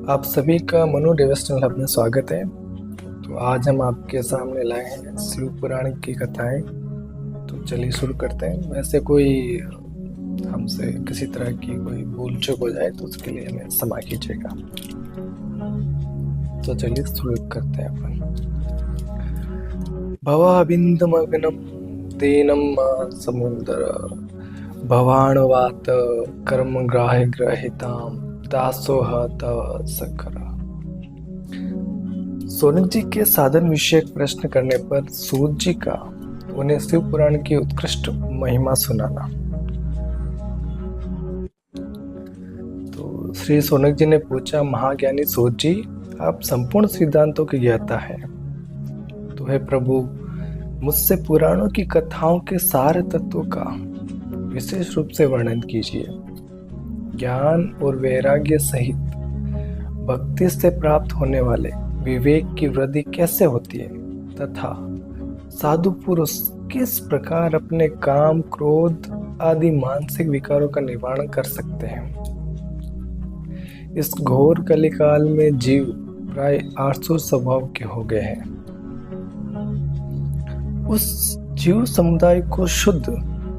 आप सभी का मनु डिवोशनल हब में स्वागत है। तो आज हम आपके सामने लाए हैं शिव पुराण की कथाएं। तो चलिए शुरू करते हैं। वैसे कोई हमसे किसी तरह की कोई भूल चूक हो जाए तो उसके लिए हमें क्षमा कीजिएगा। तो चलिए शुरू करते हैं अपन। भवाबिंदमग्नं दीनं समुद्र भवाणवात कर्म ग्राहिताम दासोह तव सकर। सोनक जी के साधन विषयक प्रश्न करने पर सूत जी का उन्हें शिव पुराण की उत्कृष्ट महिमा सुनाना। तो श्री सोनक जी ने पूछा, महाज्ञानी सूत जी, आप संपूर्ण सिद्धांतों के ज्ञाता है, तो हे प्रभु, मुझसे पुराणों की कथाओं के सारे तत्वों का विशेष रूप से वर्णन कीजिए। ज्ञान और वैराग्य सहित भक्ति से प्राप्त होने वाले विवेक की वृद्धि कैसे होती है तथा साधु पुरुष किस प्रकार अपने काम, क्रोध आदि मानसिक विकारों का निवारण कर सकते हैं। इस घोर कलिकाल में जीव प्राय आसुर स्वभाव के हो गए हैं। उस जीव समुदाय को शुद्ध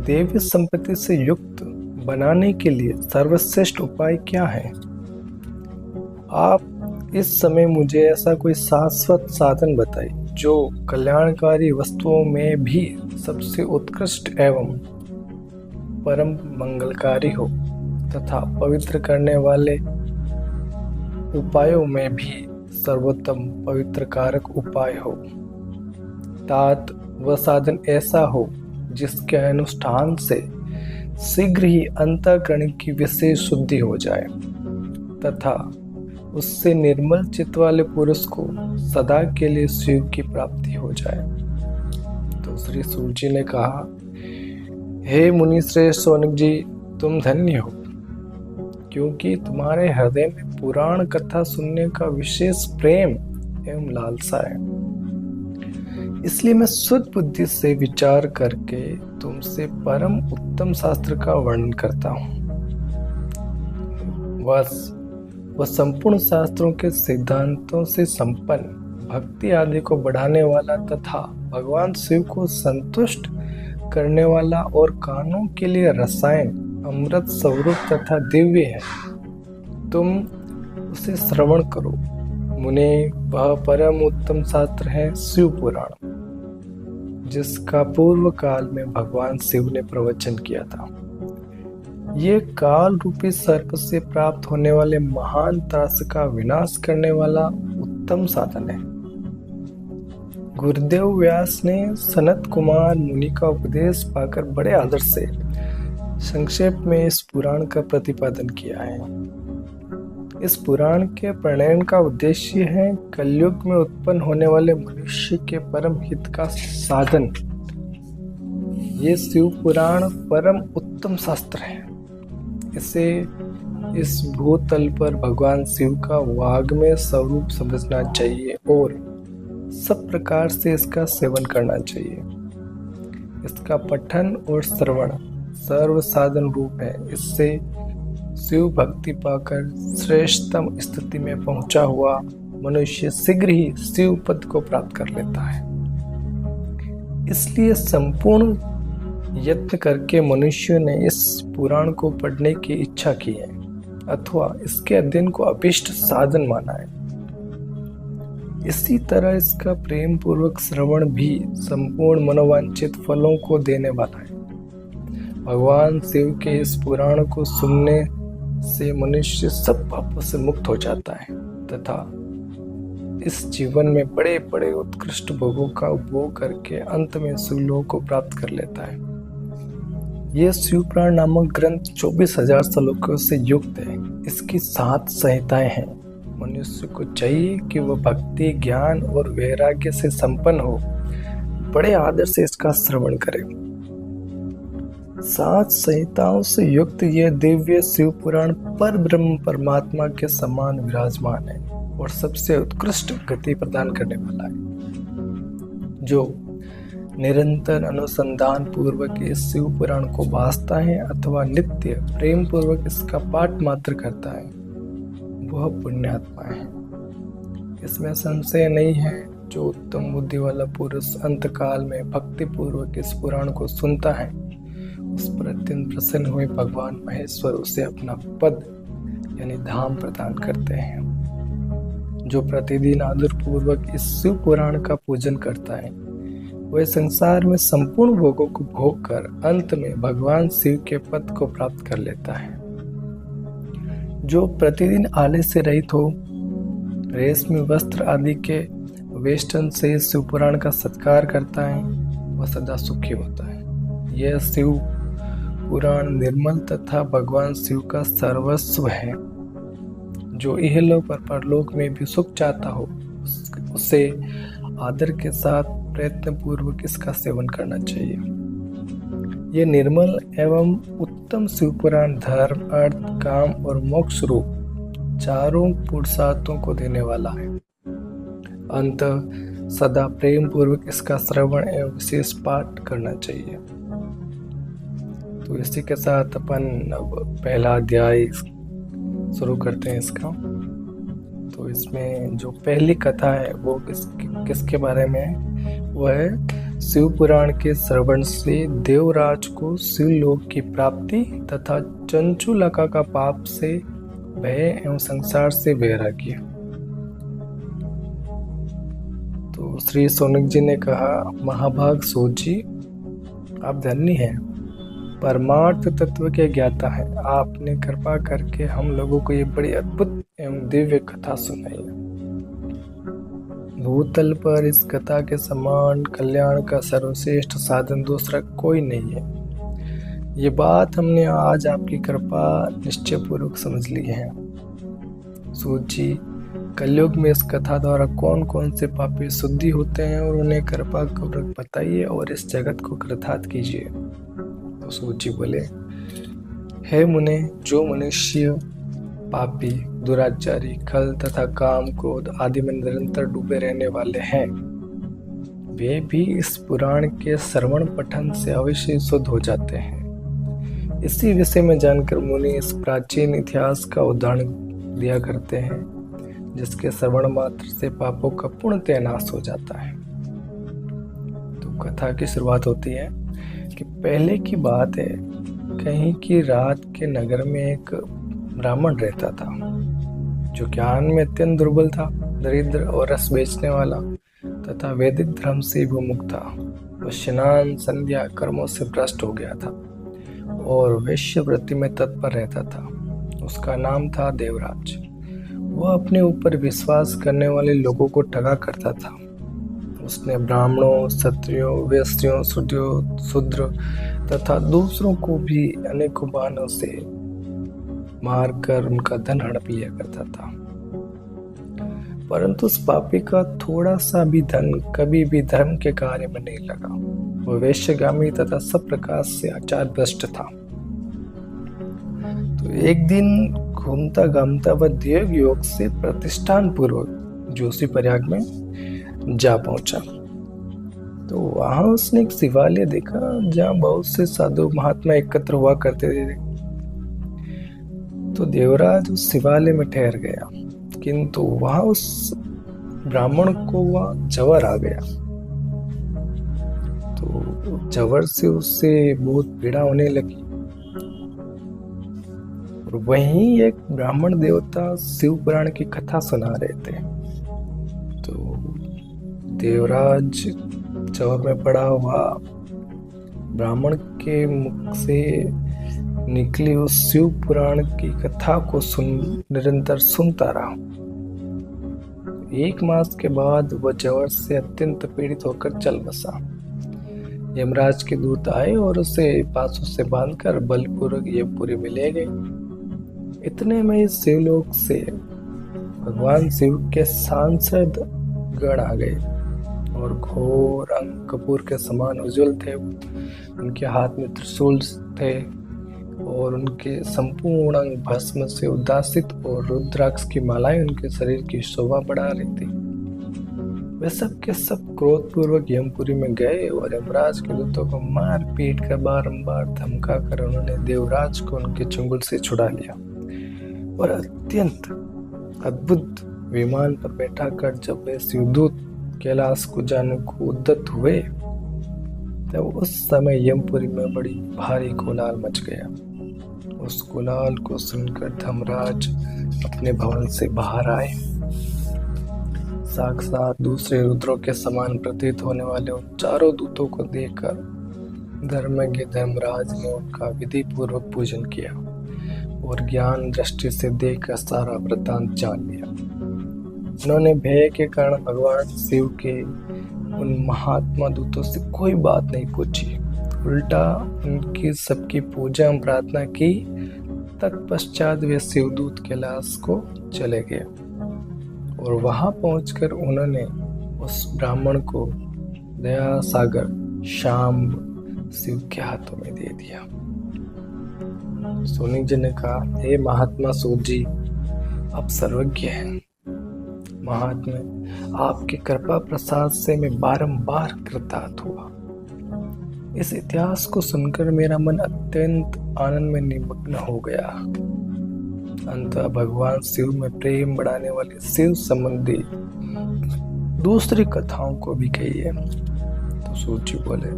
देवी संपत्ति से युक्त बनाने के लिए सर्वश्रेष्ठ उपाय क्या है? आप इस समय मुझे ऐसा कोई शाश्वत साधन बताइए जो कल्याणकारी वस्तुओं में भी सबसे उत्कृष्ट एवं परम मंगलकारी हो तथा पवित्र करने वाले उपायों में भी सर्वोत्तम पवित्र कारक उपाय हो। तात वह साधन ऐसा हो जिसके अनुष्ठान से शीघ्र ही अंतःकरण की विशेष शुद्धि हो जाए तथा उससे निर्मल चित्त वाले पुरुष को सदा के लिए शिव की प्राप्ति हो जाए। तो श्री सूत जी ने कहा, हे मुनि श्रेष्ठ सोनक जी, तुम धन्य हो, क्योंकि तुम्हारे हृदय में पुराण कथा सुनने का विशेष प्रेम एवं लालसा है। इसलिए मैं शुद्ध बुद्धि से विचार करके तुमसे परम उत्तम शास्त्र का वर्णन करता हूँ। वह संपूर्ण शास्त्रों के सिद्धांतों से संपन्न, भक्ति आदि को बढ़ाने वाला तथा भगवान शिव को संतुष्ट करने वाला और कानों के लिए रसायन, अमृत स्वरूप तथा दिव्य है। तुम उसे श्रवण करो मुने। वह परम उत्तम शास्त्र है शिव पुराण, जिसका पूर्व काल में भगवान शिव ने प्रवचन किया था। ये काल रूपी सर्प से प्राप्त होने वाले महान त्रास का विनाश करने वाला उत्तम साधन है। गुरुदेव व्यास ने सनत कुमार मुनि का उपदेश पाकर बड़े आदर से संक्षेप में इस पुराण का प्रतिपादन किया है। इस पुराण के प्रणयन का उद्देश्य है कलयुग में उत्पन्न होने वाले मनुष्य के परम हित का साधन। ये शिव पुराण परम उत्तम शास्त्र है। इसे इस भूतल पर भगवान शिव का वाग्मय स्वरूप समझना चाहिए और सब प्रकार से इसका सेवन करना चाहिए। इसका पठन और श्रवण सर्व साधन रूप है। इससे शिव भक्ति पाकर श्रेष्ठतम स्थिति में पहुंचा हुआ मनुष्य शीघ्र ही शिव पद को प्राप्त कर लेता है। इसलिए संपूर्ण यत्न करके मनुष्य ने इस पुराण को पढ़ने की इच्छा की है अथवा इसके अध्ययन को अभिष्ट साधन माना है। इसी तरह इसका प्रेम पूर्वक श्रवण भी संपूर्ण मनोवांछित फलों को देने वाला है। भगवान शिव के इस पुराण को सुनने से मनुष्य सब पापों से मुक्त हो जाता है तथा इस जीवन में बड़े बड़े उत्कृष्ट भोगों का उपभोग करके अंत में शिवलोक को प्राप्त कर लेता है। यह शिव पुराण नामक ग्रंथ 24,000 श्लोकों से युक्त है। इसकी 7 संहिताएं हैं। मनुष्य को चाहिए कि वह भक्ति, ज्ञान और वैराग्य से संपन्न हो, बड़े आदर से इसका श्रवण करे। 7 संहिताओं से युक्त यह दिव्य शिव पुराण पर ब्रह्म परमात्मा के समान विराजमान है और सबसे उत्कृष्ट गति प्रदान करने वाला है। जो निरंतर अनुसंधान पूर्वक इस शिव पुराण को वाचता है अथवा नित्य प्रेम पूर्वक इसका पाठ मात्र करता है, वह पुण्यात्मा है, इसमें संशय नहीं है। जो उत्तम बुद्धि वाला पुरुष अंतकाल में भक्ति पूर्वक इस पुराण को सुनता है, उस पर अत्यंत प्रसन्न हुए भगवान महेश्वर उसे अपना पद यानी धाम प्रदान करते हैं। जो प्रतिदिन आदर पूर्वक इस शिव पुराण का पूजन करता है, वह संसार में संपूर्ण भोगों को भोग कर अंत में भगवान शिव के पद को प्राप्त कर लेता है। जो प्रतिदिन आलस्य से रहित हो, रेशमी वस्त्र आदि के वेष्टन से शिव पुराण का सत्कार करता है, वह सदा सुखी होता है। यह शिव पुराण निर्मल तथा भगवान शिव का सर्वस्व है। जो इहलोक और परलोक में भी सुख चाहता हो, उसे आदर के साथ प्रयत्न पूर्वक इसका सेवन करना चाहिए। यह निर्मल एवं उत्तम शिव पुराण धर्म, अर्थ, काम और मोक्ष रूप चारों पुरुषार्थों को देने वाला है। अंत सदा प्रेम पूर्वक इसका श्रवण एवं विशेष पाठ करना चाहिए। तो इसी के साथ अपन अब पहला अध्याय शुरू करते हैं इसका। तो इसमें जो पहली कथा है वो किसके बारे में है? वह है शिव पुराण के श्रवण से देवराज को शिवलोक की प्राप्ति तथा चंचुलका का पाप से भय एवं संसार से वैराग्य। तो श्री शौनक जी ने कहा, महाभाग सूत जी, आप धन्य हैं, परमार्थ तत्व के ज्ञाता है। आपने कृपा करके हम लोगों को ये बड़ी अद्भुत एवं दिव्य कथा सुनाई है। भूतल पर इस कथा के समान कल्याण का सर्वश्रेष्ठ साधन दूसरा कोई नहीं है। ये बात हमने आज आपकी कृपा निश्चय पूर्वक समझ ली है। सूत जी, कलयुग में इस कथा द्वारा कौन कौन से पापी शुद्धि होते हैं और उन्हें कृपा पूर्वक बताइए और इस जगत को कृतार्थ कीजिए। तो सूत जी बोले, हे मुने, जो मनुष्य पापी, दुराचारी, खल तथा काम क्रोध आदि में निरंतर डूबे रहने वाले हैं, वे भी इस पुराण के श्रवण पठन से अवश्य शुद्ध हो जाते हैं। इसी विषय में जानकर मुनि इस प्राचीन इतिहास का उदाहरण दिया करते हैं, जिसके श्रवण मात्र से पापों का पूर्णतः नाश हो जाता है। तो कथा की शुरुआत होती है कि पहले की बात है, कहीं की रात के नगर में एक ब्राह्मण रहता था, जो ज्ञान में अत्यंत दुर्बल था, दरिद्र और रस बेचने वाला तथा वैदिक धर्म से विमुख था। वह स्नान संध्या कर्मों से भ्रष्ट हो गया था और वेश्यावृत्ति में तत्पर रहता था। उसका नाम था देवराज। वह अपने ऊपर विश्वास करने वाले लोगों को ठगा करता था। उसने ब्राह्मणों, क्षत्रियों, वैश्यों, शूद्र तथा दूसरों को भी अनेकों बहानों से मारकर उनका धन हड़प लिया करता था। परंतु उस पापी का थोड़ा सा भी धन कभी भी धर्म के कार्य में नहीं लगा। वह वेश्यगामी तथा सब प्रकार से आचार भ्रष्ट था। तो एक दिन घूमता घामता वह देव योग से प्रतिष्ठान पूर्वक जोशी प्रयाग में जा पहुंचा। तो वहां उसने एक शिवालय देखा, जहां बहुत से साधु महात्मा एकत्र हुआ करते थे। तो देवराज उस शिवालय में ठहर गया, किंतु वहां उस ब्राह्मण को वह जवर आ गया। तो जवर से उससे बहुत पीड़ा होने लगी। और वहीं एक ब्राह्मण देवता शिव पुराण की कथा सुना रहे थे। तो देवराज जवर में पड़ा हुआ ब्राह्मण के मुख से निकली उस शिव पुराण की कथा को निरंतर सुनता रहा। 1 मास के बाद वह जवर से अत्यंत पीड़ित होकर चल बसा। यमराज के दूत आए और उसे पासों से बांधकर बलपूर्वक यमपुरी में ले गए। इतने में शिवलोक से भगवान शिव के सांसद गण आ गए और घोर अंग कपूर के समान उज्जवल थे। उनके हाथ में त्रिशूल थे और उनके संपूर्ण अंग भस्म से उदासित और रुद्राक्ष की मालाएं उनके शरीर की शोभा बढ़ा रही थी। वे सब के सब क्रोध पूर्वक यमपुरी में गए और यमराज के दूतों को मार पीट कर बारंबार धमका कर उन्होंने देवराज को उनके चंगुल से छुड़ा लिया और अत्यंत अद्भुत विमान पर बैठाकर जब वे शिवदूत कैलाश को जाने को उद्यत हुए, तब उस समय यमपुरी में बड़ी भारी कोलाहल मच गया। उस कोलाहल को सुनकर धर्मराज अपने भवन से बाहर आए। साक्षात दूसरे रुद्रों के समान प्रतीत होने वाले उन चारों दूतों को देखकर धर्मज्ञ धर्मराज ने उनका विधि पूर्वक पूजन किया और ज्ञान दृष्टि से देखकर सारा वृत्तांत जान लिया। उन्होंने भय के कारण भगवान शिव के उन महात्मा दूतों से कोई बात नहीं पूछी, उल्टा उनकी सबकी पूजा और प्रार्थना की। तत्पश्चात वे शिवदूत कैलाश को चले गए और वहां पहुंचकर उन्होंने उस ब्राह्मण को दया सागर शाम शिव के हाथों में दे दिया। सोनी जी ने कहा, हे महात्मा सूत जी, आप सर्वज्ञ हैं। महात्मा, आपके कृपा प्रसाद से मैं बारंबार कृतार्थ हुआ। इस इतिहास को सुनकर मेरा मन अत्यंत आनंद में निमग्न हो गया। अंततः भगवान शिव में प्रेम बढ़ाने वाली शिव संबंधी दूसरी कथाओं को भी कही है। तो सूत जी बोले,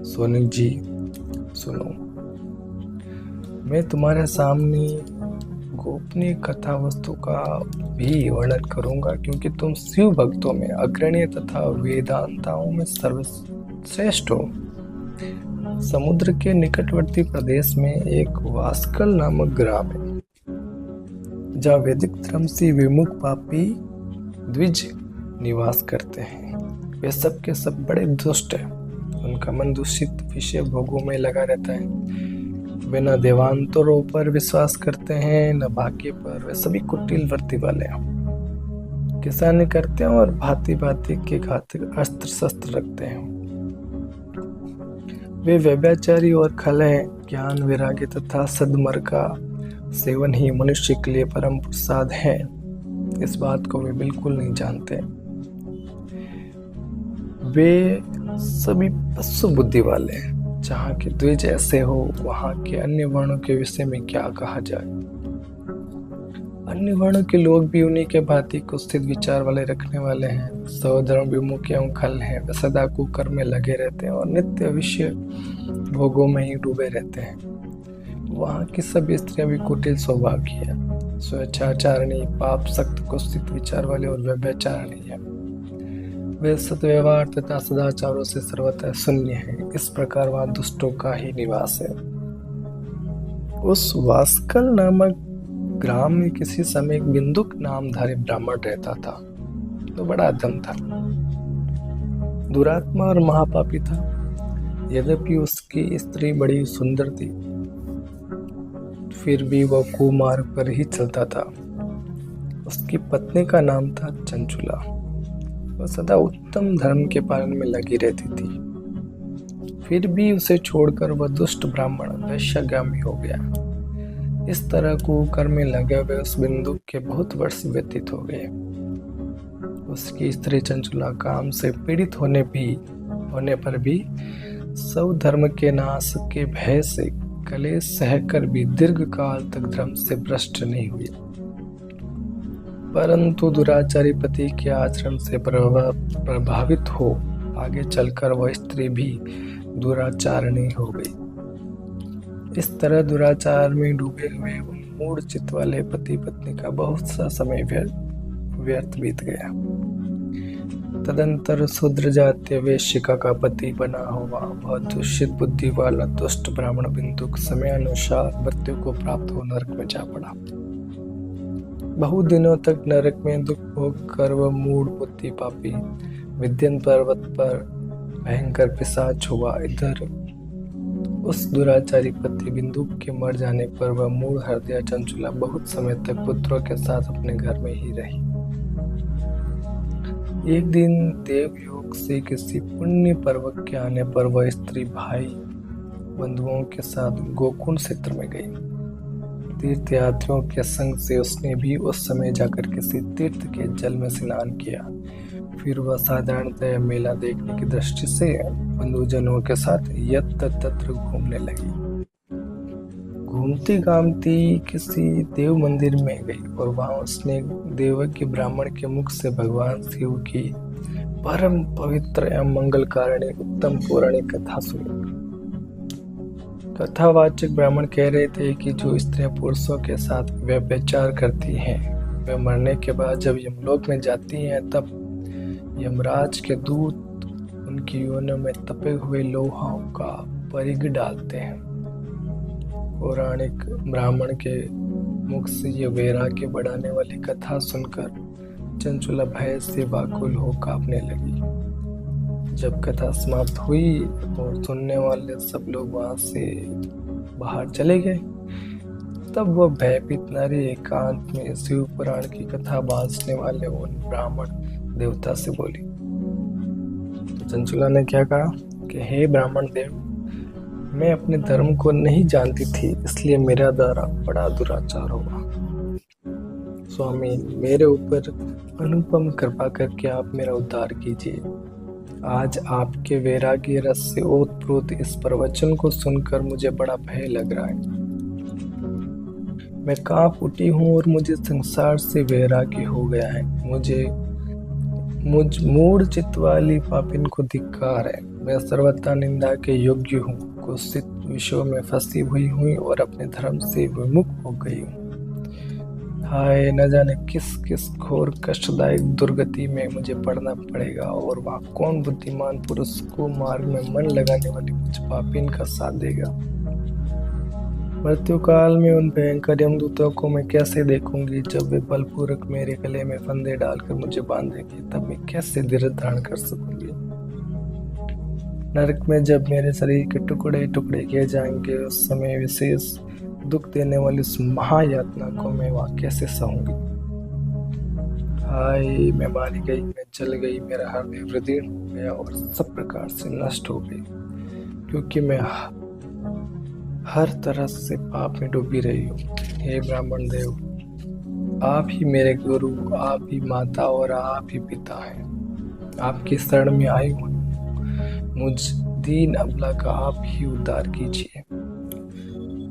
सोनी जी सुनो, मैं तुम्हारे सामने गोपनीय कथा वस्तु का भी वर्णन करूंगा, क्योंकि तुम शिव भक्तों में अग्रणी तथा वेदांताओं में सर्वश्रेष्ठ हो। समुद्र के निकटवर्ती प्रदेश में एक वास्कल नामक ग्राम है, जहाँ वैदिक धर्म से विमुख पापी द्विज निवास करते हैं। वे सब के सब बड़े दुष्ट हैं। उनका मन दूषित विषय भोगों में लगा रहता है। वे न देवांतरों पर विश्वास करते हैं, न भाग्य पर। वे सभी कुटिल वृत्ति वाले हैं, किसानी करते हैं और भांति भांति के घातक अस्त्र शस्त्र रखते हैं। वे व्यभिचारी और खल हैं। ज्ञान वैराग्य तथा सद्मार्ग का सेवन ही मनुष्य के लिए परम प्रसाद है, इस बात को वे बिल्कुल नहीं जानते। वे सभी पशु बुद्धि वाले हैं। जहाँ के द्विज ऐसे हो, वहाँ के अन्य वर्णों के विषय में क्या कहा जाए। अन्य वर्णों के लोग भी उन्हीं के भांति कुत्सित विचार वाले रखने वाले हैं। स्वधर्म विमुख एवं खल हैं। वे सदा कुकर्म में लगे रहते हैं और नित्य विषय भोगों में ही डूबे रहते हैं। वहाँ की सभी स्त्रियां भी कुटिल स्वभाव की है, स्वेच्छाचारिणी, पाप सख्त कुत्सित विचार वाले और व्यभिचारिणी है। वे सद्व्यवहार तथा सदाचारों से सर्वथा शून्य है। इस प्रकार वहाँ दुष्टों का ही निवास है। उस वास्कल नामक ग्राम में किसी समय एक बिंदुक नामधारी ब्राह्मण रहता था, तो बड़ा अधम था, दुरात्मा और महापापी था। यद्यपि उसकी स्त्री बड़ी सुंदर थी, फिर भी वह कुमार्ग पर ही चलता था। उसकी पत्नी का नाम था चंचुला। वह सदा उत्तम धर्म के पालन में लगी रहती थी। फिर भी उसे छोड़कर वह दुष्ट ब्राह्मण वैश्यगामी हो गया। इस तरह कुकर्म में लगे हुए उस बिंदु के बहुत वर्ष व्यतीत हो गए। उसकी स्त्री चंचुला काम से पीड़ित होने पर भी सब धर्म के नाश के भय से कलेश सहकर भी दीर्घ काल तक धर्म से भ्रष्ट नहीं हुई। परंतु दुराचारी पति के आचरण से प्रभावित हो आगे चलकर वह स्त्री भी दुराचारणी हो गई। इस तरह दुराचार में डूबे हुए मूढ़ चित्त वाले पति पत्नी का बहुत सा समय व्यर्थ बीत गया। तदंतर शूद्र जातीय वेश्यिका का पति बना हुआ वह दूषित बुद्धि वाला दुष्ट ब्राह्मण बिंदुक समयानुसार मृत्यु को प्राप्त हो नरक में जा पड़ा। बहुत दिनों तक नरक में दुख भोग कर वह मूढ़ बुद्धि पापी विद्यन पर्वत पर भयंकर पिशाच हुआ। इधर उस दुराचारी पति बिंदुक के मर जाने पर वह मूढ़ हृदय चंचुला बहुत समय तक पुत्रों के साथ अपने घर में ही रही। एक दिन देवयोग से किसी पुण्य पर्व के आने पर वह स्त्री भाई बंधुओं के साथ गोकुंड क्षेत्र में गई। तीर्थ यात्रियों के संग से उसने भी उस समय जाकर किसी तीर्थ के जल में स्नान किया। फिर वह साधारणतः मेला देखने की दृष्टि से बंधुजनों के साथ यत्र तत्र घूमने लगी। घूमती घामती किसी देव मंदिर में गई और वहां उसने देवज्ञ ब्राह्मण के मुख से भगवान शिव की परम पवित्र एवं मंगलकारिणी उत्तम पौराणिक कथा सुनी। कथावाचक ब्राह्मण कह रहे थे कि जो स्त्रियां पुरुषों के साथ व्यभिचार करती हैं वे मरने के बाद जब यमलोक में जाती हैं तब यमराज के दूत उनकी योनियों में तपे हुए लोहाओं का परिग डालते हैं। पौराणिक ब्राह्मण के मुख से ये वैराग्य बढ़ाने वाली कथा सुनकर चंचुला भय से व्याकुल हो कांपने लगी। जब कथा समाप्त हुई और सुनने वाले सब लोग वहां से बाहर चले गए तब वह भयभीत नारी एकांत में शिव पुराण की कथा बांसने वाले उन ब्राह्मण देवता से बोली। तो चंचुला ने क्या कहा कि हे ब्राह्मण देव, मैं अपने धर्म को नहीं जानती थी, इसलिए मेरा द्वारा बड़ा दुराचार हुआ। स्वामी, मेरे ऊपर अनुपम कृपा करके आप मेरा उद्धार कीजिए। आज आपके वैराग्य रस से ओतप्रोत इस प्रवचन को सुनकर मुझे बड़ा भय लग रहा है। मैं कांप उठी हूँ और मुझे संसार से वैराग्य हो गया है। मुझ मूढ़ चित्त वाली पापिन को धिक्कार है। मैं सर्वथा निंदा के योग्य हूँ, कुत्सित विषयों में फंसी हुई हूँ और अपने धर्म से विमुख हो गई हूँ। हाय, न जाने किस किस घोर कष्टदायक दुर्गति में मुझे पड़ना पड़ेगा और वहाँ कौन बुद्धिमान पुरुष को मार्ग में मन लगाने वाली मुझ पापिन का साथ देगा। मृत्यु काल में उन भयंकर यमदूतों को मैं कैसे देखूंगी जब वे बलपूर्वक मेरे गले में फंदे डालकर मुझे बांधेंगे, तब मैं कैसे धीरज धारण कर सकूंगी। नरक में जब मेरे शरीर के टुकड़े टुकड़े किए जाएंगे उस समय विशेष दुख देने वाली उस महायातना को मैं वहां कैसे सहूंगी। हाय, मैं मारी गई, मैं जल गई, मेरा हृदय विदीर्ण हो गया और सब प्रकार से नष्ट हो गई, क्योंकि मैं हर तरह से पाप में डूबी रही हूँ। हे ब्राह्मण देव, आप ही मेरे गुरु, आप ही माता और आप ही पिता हैं। आपकी शरण में आई हूँ, मुझ दीन अबला का आप ही उद्धार कीजिए।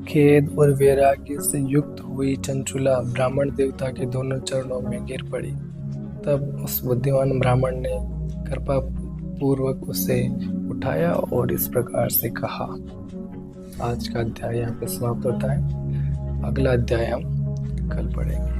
खेद और वैराग्य से युक्त हुई चंचुला ब्राह्मण देवता के दोनों चरणों में गिर पड़ी। तब उस बुद्धिमान ब्राह्मण ने कृपा पूर्वक उसे उठाया और इस प्रकार से कहा। आज का अध्याय यहाँ पे समाप्त होता है। अगला अध्याय हम कल पढ़ेंगे।